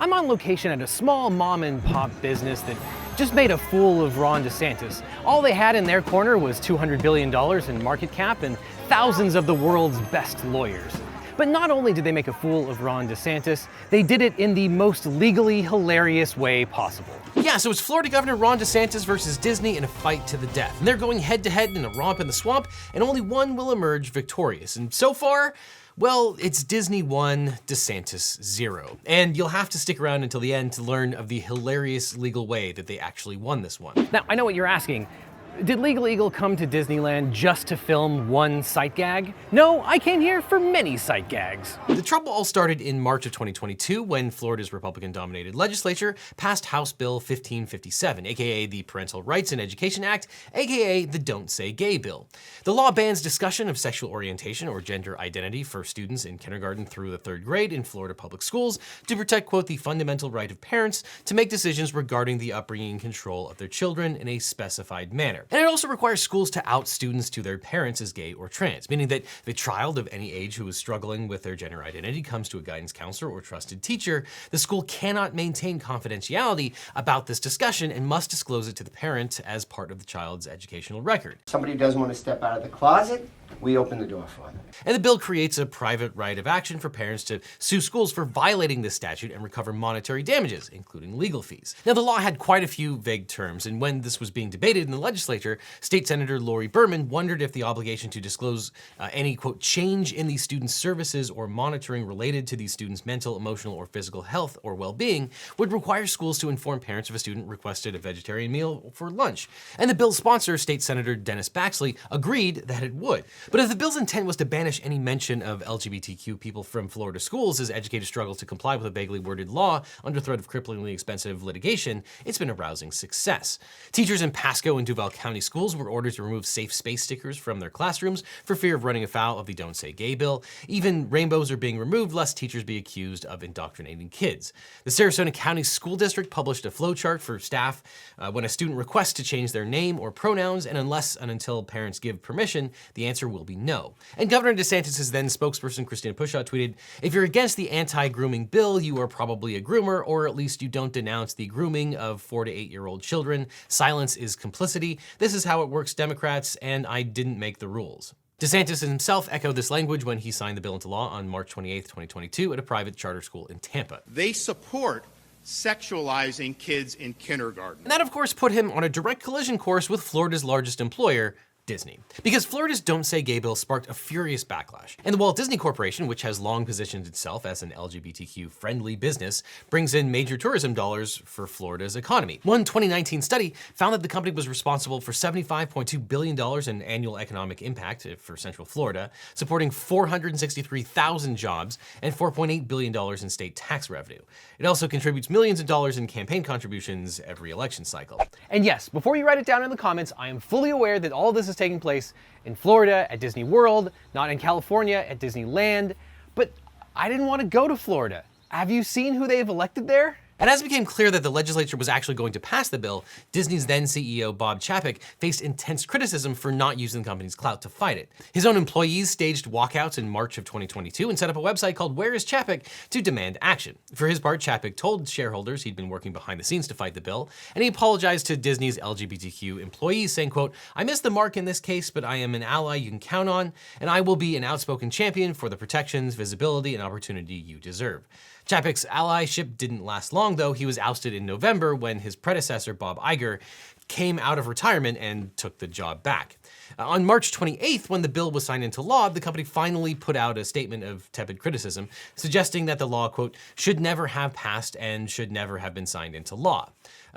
I'm on location at a small mom and pop business that just made a fool of Ron DeSantis. All they had in their corner was $200 billion in market cap and thousands of the world's best lawyers. But not only did they make a fool of Ron DeSantis, they did it in the most legally hilarious way possible. Yeah, so it's Florida Governor Ron DeSantis versus Disney in a fight to the death. And they're going head to head in a romp in the swamp, and only one will emerge victorious. And so far, well, it's Disney 1, DeSantis 0. And you'll have to stick around until the end to learn of the hilarious legal way that they actually won this one. Now, I know what you're asking. Did LegalEagle come to Disneyland just to film one sight gag? No, I came here for many sight gags. The trouble all started in March of 2022 when Florida's Republican-dominated legislature passed House Bill 1557, aka the Parental Rights in Education Act, aka the Don't Say Gay Bill. The law bans discussion of sexual orientation or gender identity for students in kindergarten through the 3rd grade in Florida public schools to protect, quote, the fundamental right of parents to make decisions regarding the upbringing and control of their children in a specified manner. And it also requires schools to out students to their parents as gay or trans, meaning that if a child of any age who is struggling with their gender identity comes to a guidance counselor or trusted teacher, the school cannot maintain confidentiality about this discussion and must disclose it to the parent as part of the child's educational record. Somebody who doesn't want to step out of the closet, we open the door for them. And the bill creates a private right of action for parents to sue schools for violating this statute and recover monetary damages, including legal fees. Now, the law had quite a few vague terms, and when this was being debated in the legislature, State Senator Lori Berman wondered if the obligation to disclose any, quote, change in the student's services or monitoring related to the student's mental, emotional, or physical health or well-being would require schools to inform parents if a student requested a vegetarian meal for lunch. And the bill's sponsor, State Senator Dennis Baxley, agreed that it would. But if the bill's intent was to banish any mention of LGBTQ people from Florida schools as educators struggle to comply with a vaguely worded law under threat of cripplingly expensive litigation, it's been a rousing success. Teachers in Pasco and Duval County schools were ordered to remove safe space stickers from their classrooms for fear of running afoul of the Don't Say Gay bill. Even rainbows are being removed lest teachers be accused of indoctrinating kids. The Sarasota County School District published a flowchart for staff when a student requests to change their name or pronouns, and unless and until parents give permission, the answer will be no. And Governor DeSantis' then spokesperson Christina Pushaw tweeted, "If you're against the anti-grooming bill, you are probably a groomer, or at least you don't denounce the grooming of 4 to 8-year-old children. Silence is complicity. This is how it works, Democrats, and I didn't make the rules." DeSantis himself echoed this language when he signed the bill into law on March 28, 2022 at a private charter school in Tampa. They support sexualizing kids in kindergarten. And that, of course, put him on a direct collision course with Florida's largest employer, Disney. Because Florida's Don't Say Gay bill sparked a furious backlash. And the Walt Disney Corporation, which has long positioned itself as an LGBTQ-friendly business, brings in major tourism dollars for Florida's economy. One 2019 study found that the company was responsible for $75.2 billion in annual economic impact for Central Florida, supporting 463,000 jobs and $4.8 billion in state tax revenue. It also contributes millions of dollars in campaign contributions every election cycle. And yes, before you write it down in the comments, I am fully aware that all this is taking place in Florida at Disney World, not in California at Disneyland, but I didn't want to go to Florida. Have you seen who they've elected there? And as it became clear that the legislature was actually going to pass the bill, Disney's then CEO Bob Chapek faced intense criticism for not using the company's clout to fight it. His own employees staged walkouts in March of 2022 and set up a website called Where is Chapek to demand action. For his part, Chapek told shareholders he'd been working behind the scenes to fight the bill, and he apologized to Disney's LGBTQ employees, saying, quote, "I missed the mark in this case, but I am an ally you can count on, and I will be an outspoken champion for the protections, visibility, and opportunity you deserve." Chapek's allyship didn't last long, though. He was ousted in November when his predecessor, Bob Iger, came out of retirement and took the job back. On March 28th, when the bill was signed into law, the company finally put out a statement of tepid criticism, suggesting that the law, quote, should never have passed and should never have been signed into law.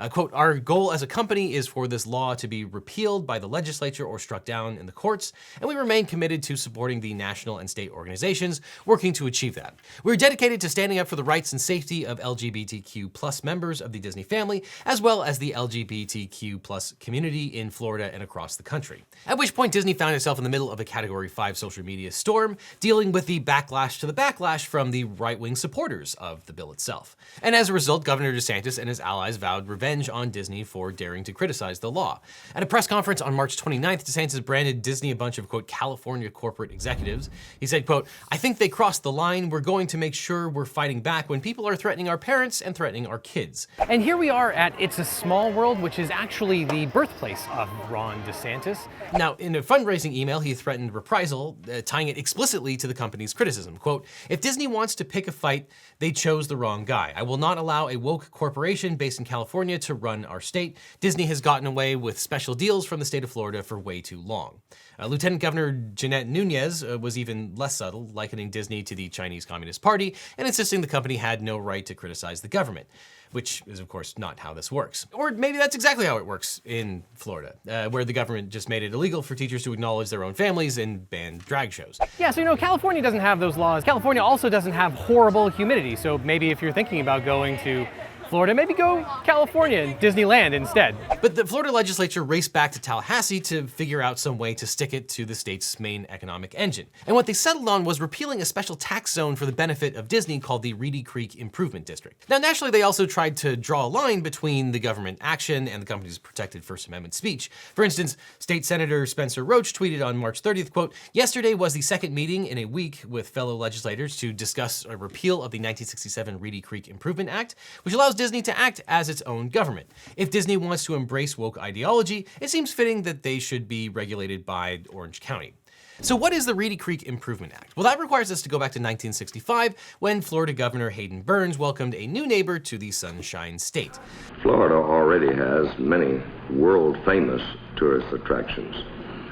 Quote, "Our goal as a company is for this law to be repealed by the legislature or struck down in the courts, and we remain committed to supporting the national and state organizations working to achieve that. We're dedicated to standing up for the rights and safety of LGBTQ+ members of the Disney family, as well as the LGBTQ+ community in Florida and across the country." At which point Disney found itself in the middle of a Category 5 social media storm, dealing with the backlash to the backlash from the right-wing supporters of the bill itself. And as a result, Governor DeSantis and his allies vowed revenge revenge on Disney for daring to criticize the law. At a press conference on March 29th, DeSantis branded Disney a bunch of, quote, California corporate executives. He said, quote, "I think they crossed the line. We're going to make sure we're fighting back when people are threatening our parents and threatening our kids." And here we are at It's a Small World, which is actually the birthplace of Ron DeSantis. Now, in a fundraising email, he threatened reprisal, tying it explicitly to the company's criticism. Quote, "If Disney wants to pick a fight, they chose the wrong guy. I will not allow a woke corporation based in California to run our state. Disney has gotten away with special deals from the state of Florida for way too long." Lieutenant Governor Jeanette Nunez was even less subtle, likening Disney to the Chinese Communist Party and insisting the company had no right to criticize the government, which is, of course, not how this works. Or maybe that's exactly how it works in Florida, where the government just made it illegal for teachers to acknowledge their own families and ban drag shows. Yeah, so California doesn't have those laws. California also doesn't have horrible humidity, so maybe if you're thinking about going to Florida, maybe go California and Disneyland instead. But the Florida legislature raced back to Tallahassee to figure out some way to stick it to the state's main economic engine. And what they settled on was repealing a special tax zone for the benefit of Disney called the Reedy Creek Improvement District. Now, nationally, they also tried to draw a line between the government action and the company's protected First Amendment speech. For instance, State Senator Spencer Roach tweeted on March 30th, quote, "Yesterday was the second meeting in a week with fellow legislators to discuss a repeal of the 1967 Reedy Creek Improvement Act, which allows Disney to act as its own government. If Disney wants to embrace woke ideology, it seems fitting that they should be regulated by Orange County." So what is the Reedy Creek Improvement Act? Well, that requires us to go back to 1965, when Florida Governor Hayden Burns welcomed a new neighbor to the Sunshine State. Florida already has many world-famous tourist attractions,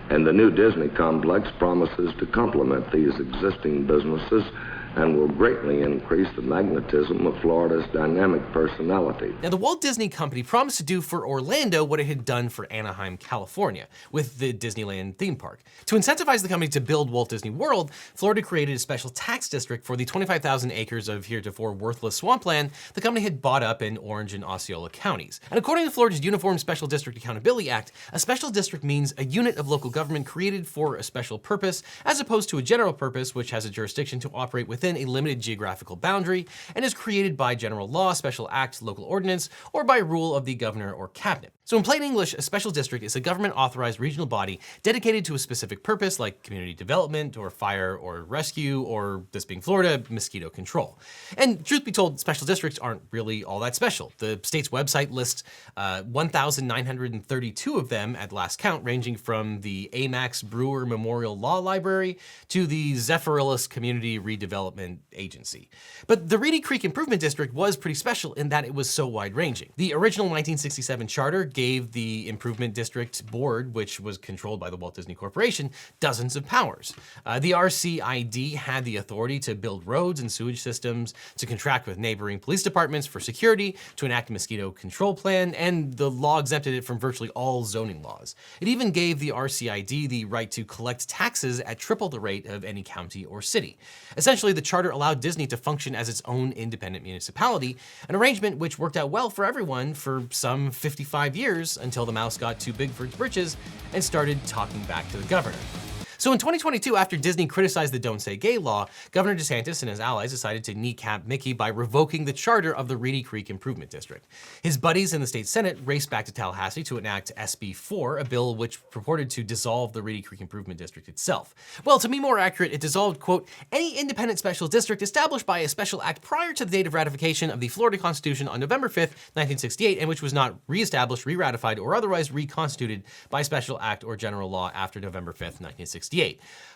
and the new Disney complex promises to complement these existing businesses and will greatly increase the magnetism of Florida's dynamic personality. Now, the Walt Disney Company promised to do for Orlando what it had done for Anaheim, California, with the Disneyland theme park. To incentivize the company to build Walt Disney World, Florida created a special tax district for the 25,000 acres of heretofore worthless swampland the company had bought up in Orange and Osceola counties. And according to Florida's Uniform Special District Accountability Act, a special district means a unit of local government created for a special purpose, as opposed to a general purpose, which has a jurisdiction to operate within a limited geographical boundary and is created by general law, special act, local ordinance, or by rule of the governor or cabinet. So in plain English, a special district is a government-authorized regional body dedicated to a specific purpose, like community development, or fire or rescue, or, this being Florida, mosquito control. And truth be told, special districts aren't really all that special. The state's website lists 1,932 of them at last count, ranging from the Amax Brewer Memorial Law Library to the Zephyrillus Community Redevelopment Agency. But the Reedy Creek Improvement District was pretty special in that it was so wide-ranging. The original 1967 charter gave the Improvement District Board, which was controlled by the Walt Disney Corporation, dozens of powers. The RCID had the authority to build roads and sewage systems, to contract with neighboring police departments for security, to enact a mosquito control plan, and the law exempted it from virtually all zoning laws. It even gave the RCID the right to collect taxes at triple the rate of any county or city. Essentially, the charter allowed Disney to function as its own independent municipality, an arrangement which worked out well for everyone for some 55 years until the mouse got too big for its britches and started talking back to the governor. So in 2022, after Disney criticized the Don't Say Gay law, Governor DeSantis and his allies decided to kneecap Mickey by revoking the charter of the Reedy Creek Improvement District. His buddies in the state Senate raced back to Tallahassee to enact SB 4, a bill which purported to dissolve the Reedy Creek Improvement District itself. Well, to be more accurate, it dissolved, quote, "any independent special district established by a special act prior to the date of ratification of the Florida Constitution on November 5th, 1968, and which was not reestablished, re-ratified, or otherwise reconstituted by special act or general law after November 5th, 1968.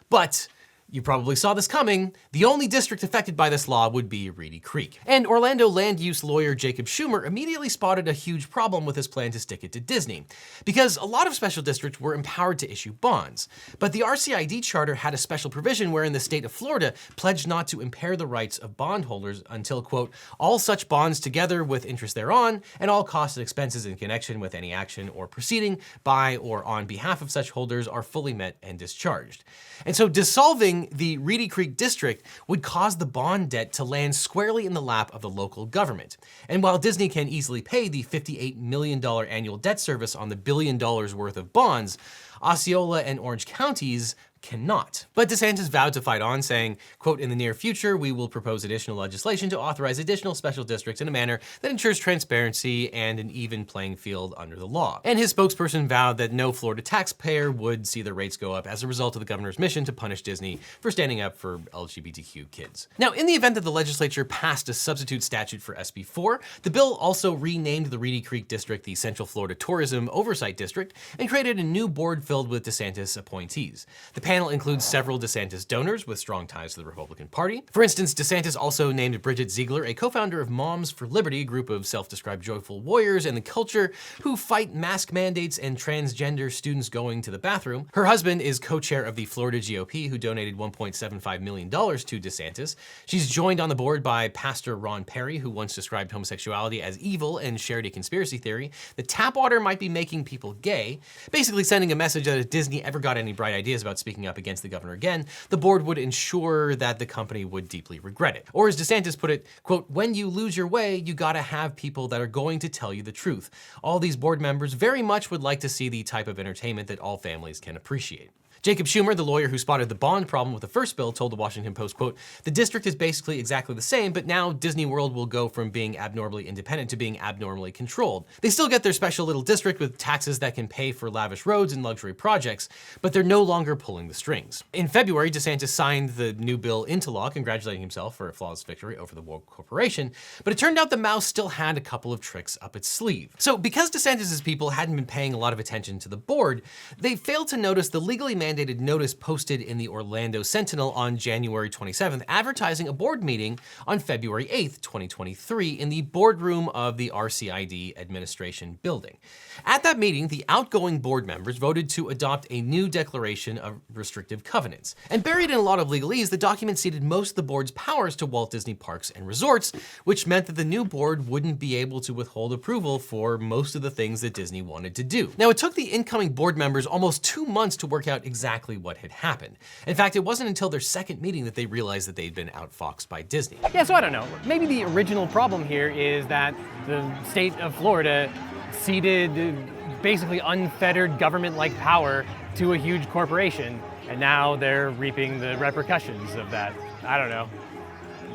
But you probably saw this coming. The only district affected by this law would be Reedy Creek. And Orlando land use lawyer Jacob Schumer immediately spotted a huge problem with his plan to stick it to Disney, because a lot of special districts were empowered to issue bonds. But the RCID charter had a special provision wherein the state of Florida pledged not to impair the rights of bondholders until, quote, "all such bonds together with interest thereon, and all costs and expenses in connection with any action or proceeding by or on behalf of such holders are fully met and discharged." And so dissolving the Reedy Creek district would cause the bond debt to land squarely in the lap of the local government. And while Disney can easily pay the $58 million annual debt service on the $1 billion worth of bonds, Osceola and Orange counties cannot. But DeSantis vowed to fight on, saying, quote, "In the near future, we will propose additional legislation to authorize additional special districts in a manner that ensures transparency and an even playing field under the law." And his spokesperson vowed that no Florida taxpayer would see their rates go up as a result of the governor's mission to punish Disney for standing up for LGBTQ kids. Now, in the event that the legislature passed a substitute statute for SB 4, the bill also renamed the Reedy Creek District the Central Florida Tourism Oversight District and created a new board filled with DeSantis appointees. The panel includes several DeSantis donors with strong ties to the Republican Party. For instance, DeSantis also named Bridget Ziegler, a co-founder of Moms for Liberty, a group of self-described joyful warriors in the culture who fight mask mandates and transgender students going to the bathroom. Her husband is co-chair of the Florida GOP, who donated $1.75 million to DeSantis. She's joined on the board by Pastor Ron Perry, who once described homosexuality as evil and shared a conspiracy theory that tap water might be making people gay, basically sending a message that if Disney ever got any bright ideas about speaking up against the governor again, the board would ensure that the company would deeply regret it. Or as DeSantis put it, quote, "When you lose your way, you gotta have people that are going to tell you the truth. All these board members very much would like to see the type of entertainment that all families can appreciate." Jacob Schumer, the lawyer who spotted the bond problem with the first bill, told the Washington Post, quote, "The district is basically exactly the same, but now Disney World will go from being abnormally independent to being abnormally controlled. They still get their special little district with taxes that can pay for lavish roads and luxury projects, but they're no longer pulling the strings." In February, DeSantis signed the new bill into law, congratulating himself for a flawless victory over the woke corporation, but it turned out the mouse still had a couple of tricks up its sleeve. So because DeSantis' people hadn't been paying a lot of attention to the board, they failed to notice the legally mandated notice posted in the Orlando Sentinel on January 27th, advertising a board meeting on February 8th, 2023 in the boardroom of the RCID administration building. At that meeting, the outgoing board members voted to adopt a new declaration of restrictive covenants. And buried in a lot of legalese, the document ceded most of the board's powers to Walt Disney Parks and Resorts, which meant that the new board wouldn't be able to withhold approval for most of the things that Disney wanted to do. Now, it took the incoming board members almost 2 months to work out exactly what had happened. In fact, it wasn't until their second meeting that they realized that they'd been outfoxed by Disney. Yeah, so I don't know. Maybe the original problem here is that the state of Florida ceded basically unfettered government-like power to a huge corporation, and now they're reaping the repercussions of that. I don't know.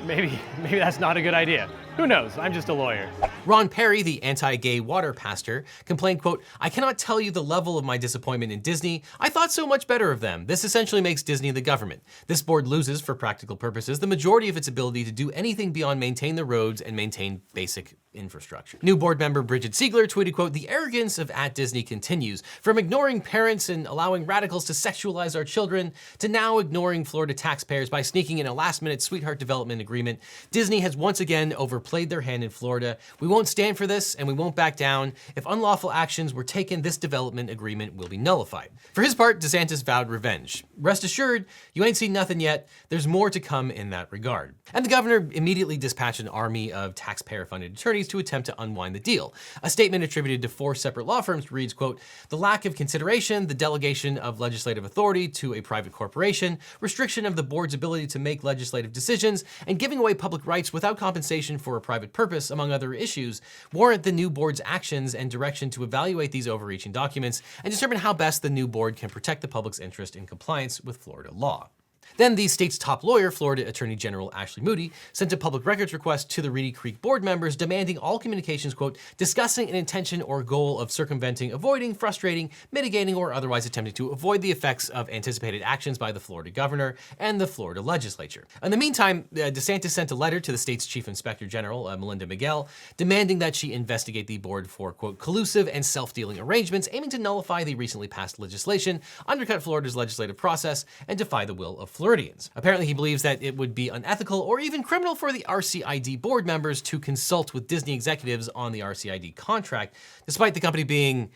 Maybe that's not a good idea. Who knows? I'm just a lawyer. Ron Perry, the anti-gay water pastor, complained, quote, "I cannot tell you the level of my disappointment in Disney. I thought so much better of them. This essentially makes Disney the government. This board loses, for practical purposes, the majority of its ability to do anything beyond maintain the roads and maintain basic infrastructure." New board member Bridget Ziegler tweeted, quote, "The arrogance of @Disney continues, from ignoring parents and allowing radicals to sexualize our children, to now ignoring Florida taxpayers by sneaking in a last-minute sweetheart development agreement. Disney has once again overplayed their hand in Florida. We won't stand for this, and we won't back down. If unlawful actions were taken, this development agreement will be nullified." For his part, DeSantis vowed revenge. Rest assured, you ain't seen nothing yet. There's more to come in that regard. And the governor immediately dispatched an army of taxpayer-funded attorneys to attempt to unwind the deal. A statement attributed to 4 separate law firms reads, quote, "The lack of consideration, the delegation of legislative authority to a private corporation, restriction of the board's ability to make legislative decisions, and giving away public rights without compensation for a private purpose, among other issues, warrant the new board's actions and direction to evaluate these overreaching documents and determine how best the new board can protect the public's interest in compliance with Florida law." Then the state's top lawyer, Florida Attorney General Ashley Moody, sent a public records request to the Reedy Creek board members demanding all communications, quote, "discussing an intention or goal of circumventing, avoiding, frustrating, mitigating, or otherwise attempting to avoid the effects of anticipated actions by the Florida governor and the Florida legislature." In the meantime, DeSantis sent a letter to the state's chief inspector general, Melinda Miguel, demanding that she investigate the board for, quote, "collusive and self-dealing arrangements aiming to nullify the recently passed legislation, undercut Florida's legislative process, and defy the will of Floridians." Apparently, he believes that it would be unethical or even criminal for the RCID board members to consult with Disney executives on the RCID contract, despite the company being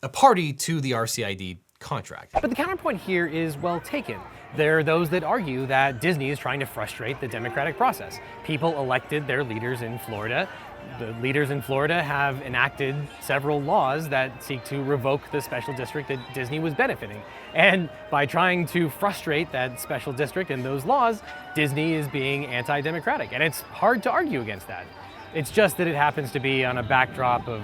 a party to the RCID contract. But the counterpoint here is well taken. There are those that argue that Disney is trying to frustrate the democratic process. People elected their leaders in Florida. The leaders in Florida have enacted several laws that seek to revoke the special district that Disney was benefiting. And by trying to frustrate that special district and those laws, Disney is being anti-democratic. And it's hard to argue against that. It's just that it happens to be on a backdrop of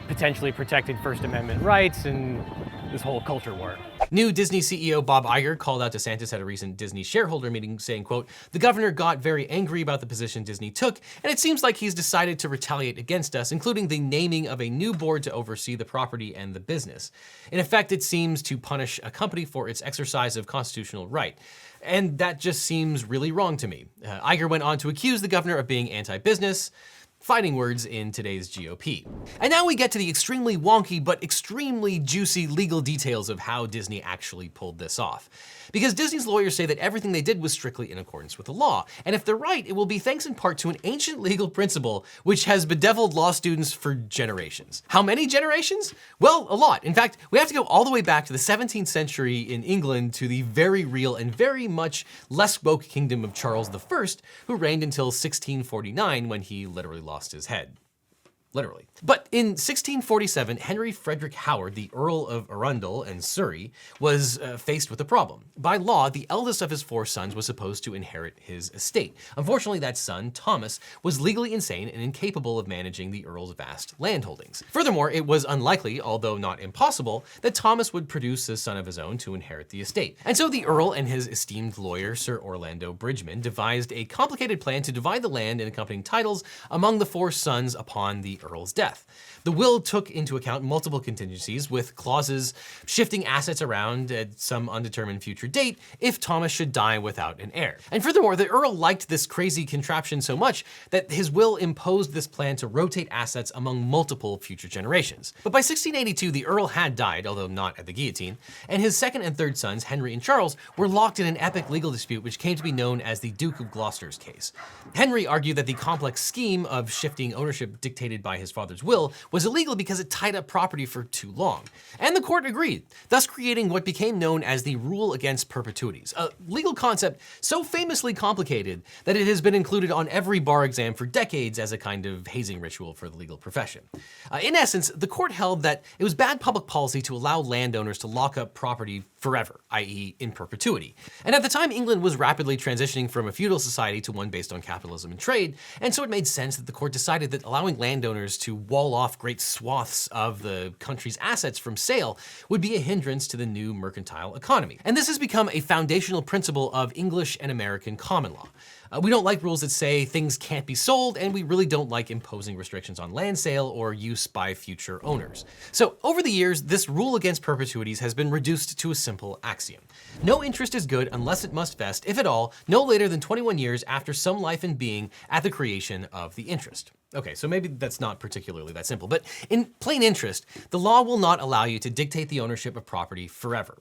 potentially protected First Amendment rights and this whole culture war. New Disney CEO Bob Iger called out DeSantis at a recent Disney shareholder meeting saying, quote, "The governor got very angry about the position Disney took, and it seems like he's decided to retaliate against us, including the naming of a new board to oversee the property and the business. In effect, it seems to punish a company for its exercise of constitutional right. And that just seems really wrong to me." Iger went on to accuse the governor of being anti-business, fighting words in today's GOP. And now we get to the extremely wonky but extremely juicy legal details of how Disney actually pulled this off. Because Disney's lawyers say that everything they did was strictly in accordance with the law. And if they're right, it will be thanks in part to an ancient legal principle which has bedeviled law students for generations. How many generations? Well, a lot. In fact, we have to go all the way back to the 17th century in England to the very real and very much less woke kingdom of Charles I, who reigned until 1649 when he literally lost his head. Literally. But in 1647, Henry Frederick Howard, the Earl of Arundel and Surrey, was faced with a problem. By law, the eldest of his 4 sons was supposed to inherit his estate. Unfortunately, that son, Thomas, was legally insane and incapable of managing the Earl's vast landholdings. Furthermore, it was unlikely, although not impossible, that Thomas would produce a son of his own to inherit the estate. And so the Earl and his esteemed lawyer, Sir Orlando Bridgeman, devised a complicated plan to divide the land and accompanying titles among the 4 sons upon the Earl's death. The will took into account multiple contingencies, with clauses shifting assets around at some undetermined future date if Thomas should die without an heir. And furthermore, the Earl liked this crazy contraption so much that his will imposed this plan to rotate assets among multiple future generations. But by 1682, the Earl had died, although not at the guillotine, and his second and third sons, Henry and Charles, were locked in an epic legal dispute which came to be known as the Duke of Gloucester's case. Henry argued that the complex scheme of shifting ownership dictated by his father's will was illegal because it tied up property for too long. And the court agreed, thus creating what became known as the rule against perpetuities, a legal concept so famously complicated that it has been included on every bar exam for decades as a kind of hazing ritual for the legal profession. In essence, the court held that it was bad public policy to allow landowners to lock up property forever, i.e. in perpetuity. And at the time, England was rapidly transitioning from a feudal society to one based on capitalism and trade, and so it made sense that the court decided that allowing landowners to wall off great swaths of the country's assets from sale would be a hindrance to the new mercantile economy. And this has become a foundational principle of English and American common law. We don't like rules that say things can't be sold, and we really don't like imposing restrictions on land sale or use by future owners. So over the years, this rule against perpetuities has been reduced to a simple axiom. No interest is good unless it must vest, if at all, no later than 21 years after some life and being at the creation of the interest. Okay, so maybe that's not particularly that simple, but in plain interest, the law will not allow you to dictate the ownership of property forever.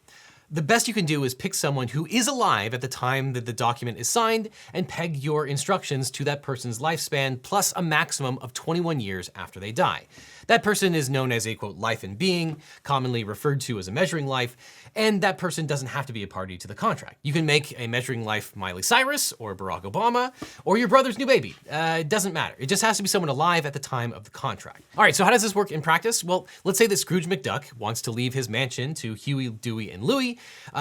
The best you can do is pick someone who is alive at the time that the document is signed and peg your instructions to that person's lifespan plus a maximum of 21 years after they die. That person is known as a, quote, life in being, commonly referred to as a measuring life, and that person doesn't have to be a party to the contract. You can make a measuring life Miley Cyrus or Barack Obama or your brother's new baby. It doesn't matter. It just has to be someone alive at the time of the contract. All right, so how does this work in practice? Well, let's say that Scrooge McDuck wants to leave his mansion to Huey, Dewey, and Louie.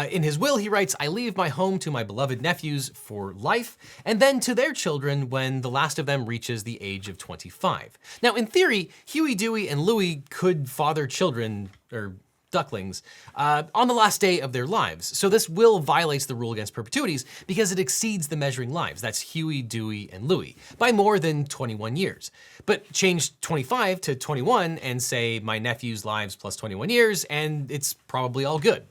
In his will, he writes, "I leave my home to my beloved nephews for life, and then to their children when the last of them reaches the age of 25. Now, in theory, Huey, Dewey, and Louie could father children, or ducklings, on the last day of their lives. So this will violates the rule against perpetuities because it exceeds the measuring lives, that's Huey, Dewey, and Louie, by more than 21 years. But change 25 to 21 and say my nephew's lives plus 21 years, and it's probably all good.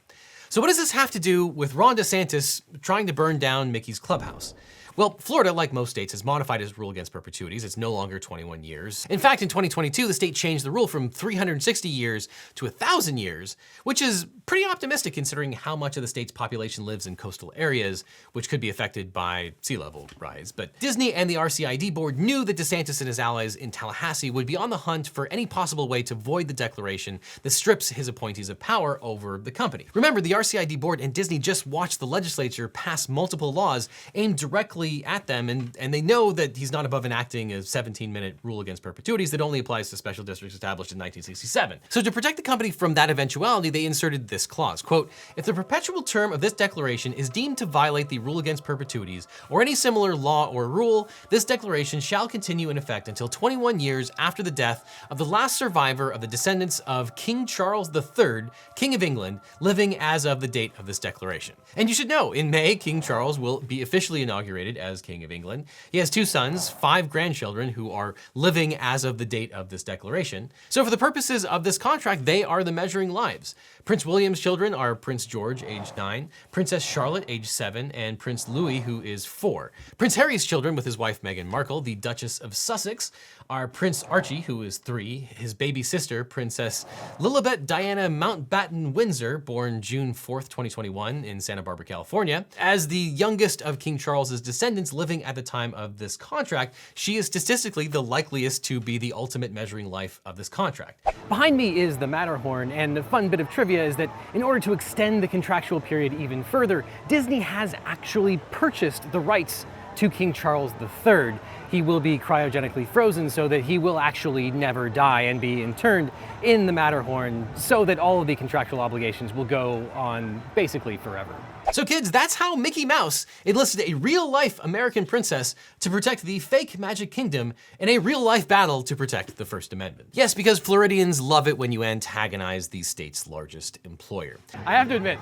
So what does this have to do with Ron DeSantis trying to burn down Mickey's clubhouse? Well, Florida, like most states, has modified its rule against perpetuities. It's no longer 21 years. In fact, in 2022, the state changed the rule from 360 years to 1,000 years, which is pretty optimistic considering how much of the state's population lives in coastal areas, which could be affected by sea level rise. But Disney and the RCID board knew that DeSantis and his allies in Tallahassee would be on the hunt for any possible way to void the declaration that strips his appointees of power over the company. Remember, the RCID board and Disney just watched the legislature pass multiple laws aimed directly directly at them, and they know that he's not above enacting a 17-minute rule against perpetuities that only applies to special districts established in 1967. So to protect the company from that eventuality, they inserted this clause, quote, "If the perpetual term of this declaration is deemed to violate the rule against perpetuities or any similar law or rule, this declaration shall continue in effect until 21 years after the death of the last survivor of the descendants of King Charles III, King of England, living as of the date of this declaration." And you should know, in May, King Charles will be officially inaugurated as King of England. He has 2 sons, 5 grandchildren who are living as of the date of this declaration. So for the purposes of this contract, they are the measuring lives. Prince William's children are Prince George, age 9, Princess Charlotte, age 7, and Prince Louis, who is 4. Prince Harry's children with his wife Meghan Markle, the Duchess of Sussex, are Prince Archie, who is 3, his baby sister, Princess Lilibet Diana Mountbatten Windsor, born June 4th, 2021 in Santa Barbara, California. As the youngest of King Charles's descendants living at the time of this contract, she is statistically the likeliest to be the ultimate measuring life of this contract. Behind me is the Matterhorn, and a fun bit of trivia is that in order to extend the contractual period even further, Disney has actually purchased the rights to King Charles III. He will be cryogenically frozen so that he will actually never die and be interned in the Matterhorn so that all of the contractual obligations will go on basically forever. So kids, that's how Mickey Mouse enlisted a real-life American princess to protect the fake Magic Kingdom in a real-life battle to protect the First Amendment. Yes, because Floridians love it when you antagonize the state's largest employer. I have to admit,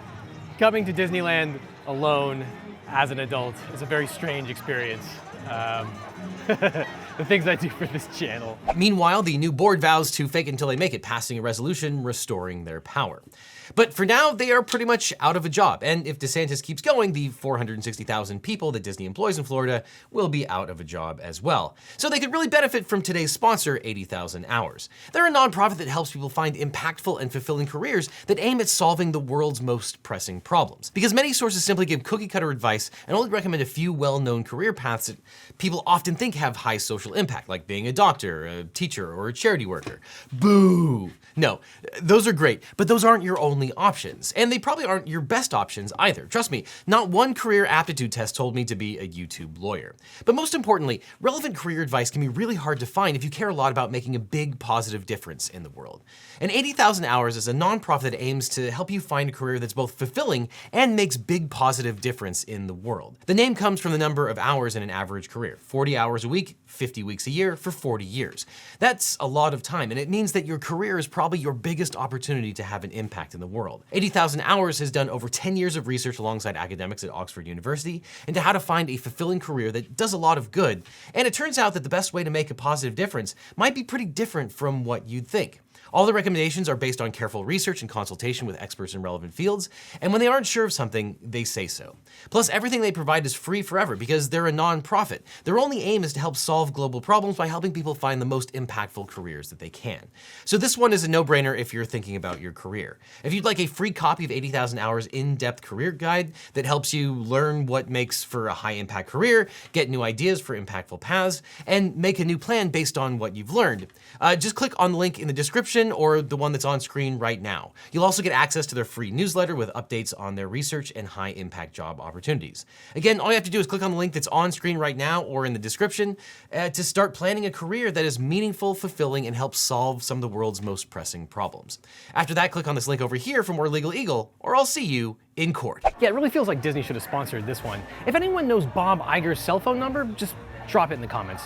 coming to Disneyland alone as an adult is a very strange experience. The things I do for this channel. Meanwhile, the new board vows to fake until they make it, passing a resolution restoring their power. But for now, they are pretty much out of a job. And if DeSantis keeps going, the 460,000 people that Disney employs in Florida will be out of a job as well. So they could really benefit from today's sponsor, 80,000 Hours. They're a nonprofit that helps people find impactful and fulfilling careers that aim at solving the world's most pressing problems. Because many sources simply give cookie-cutter advice and only recommend a few well-known career paths that people often think have high social impact, like being a doctor, a teacher, or a charity worker. Boo! No, those are great, but those aren't your only options. And they probably aren't your best options either. Trust me, not one career aptitude test told me to be a YouTube lawyer. But most importantly, relevant career advice can be really hard to find if you care a lot about making a big positive difference in the world. And 80,000 Hours is a nonprofit that aims to help you find a career that's both fulfilling and makes big positive difference in the world. The name comes from the number of hours in an average career, 40 hours a week, 50 weeks a year for 40 years. That's a lot of time, and it means that your career is probably your biggest opportunity to have an impact in the world. 80,000 Hours has done over 10 years of research alongside academics at Oxford University into how to find a fulfilling career that does a lot of good, and it turns out that the best way to make a positive difference might be pretty different from what you'd think. All the recommendations are based on careful research and consultation with experts in relevant fields, and when they aren't sure of something, they say so. Plus, everything they provide is free forever because they're a non-profit. Their only aim is to help solve global problems by helping people find the most impactful careers that they can. So this one is a no-brainer if you're thinking about your career. If you'd like a free copy of 80,000 Hours in-depth career guide that helps you learn what makes for a high-impact career, get new ideas for impactful paths, and make a new plan based on what you've learned, just click on the link in the description or the one that's on screen right now. You'll also get access to their free newsletter with updates on their research and high impact job opportunities. Again, all you have to do is click on the link that's on screen right now or in the description to start planning a career that is meaningful, fulfilling, and helps solve some of the world's most pressing problems. After that, click on this link over here for more LegalEagle, or I'll see you in court. Yeah, it really feels like Disney should have sponsored this one. If anyone knows Bob Iger's cell phone number, just drop it in the comments.